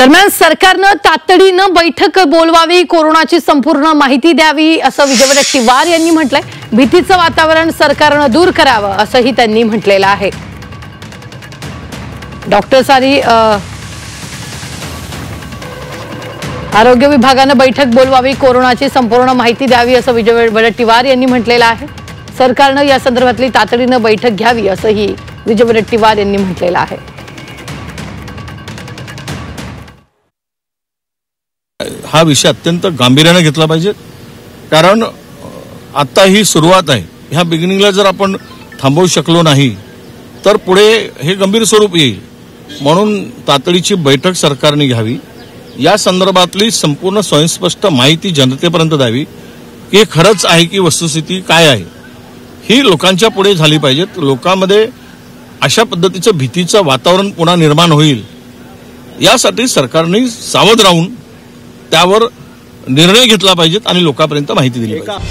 दरम्यान सरकारनं तातडीनं बैठक बोलवावी, कोरोनाची संपूर्ण माहिती द्यावी असं विजय वडेट्टीवार यांनी म्हटलंय। भीतीचं वातावरण सरकारनं दूर करावं असंही त्यांनी म्हटलेलं आहे। डॉक्टर्स आणि आरोग्य विभागानं बैठक बोलवावी, कोरोनाची संपूर्ण माहिती द्यावी असं विजय वडेट्टीवार यांनी म्हटलेलं आहे। सरकारनं या संदर्भातली तातडीनं बैठक घ्यावी असंही विजय वडेट्टीवार यांनी म्हटलेलं आहे। हा विषय अत्यंत गांभीर्याने घेतला पाहिजे, कारण आता ही सुरुवात आहे। ह्या बिगिनिंगला जर आपण थांबवू शकलो नाही तर पुढे हे गंभीर स्वरूप येईल। म्हणून तातडीची बैठक सरकारने घ्यावी, या संदर्भातली संपूर्ण स्वयंस्पष्ट माहिती जनतेपर्यंत द्यावी की हे खरंच आहे की वस्तुस्थिती काय आहे, ही लोकांच्या पुढे झाली पाहिजे। लोकांमध्ये अशा पद्धतीचं भीतीचं वातावरण पुन्हा निर्माण होईल, यासाठी सरकारने सावध राहून त्यावर निर्णय घेतला पाहिजेत आणि लोकांपर्यंत माहिती दिली पाहिजे।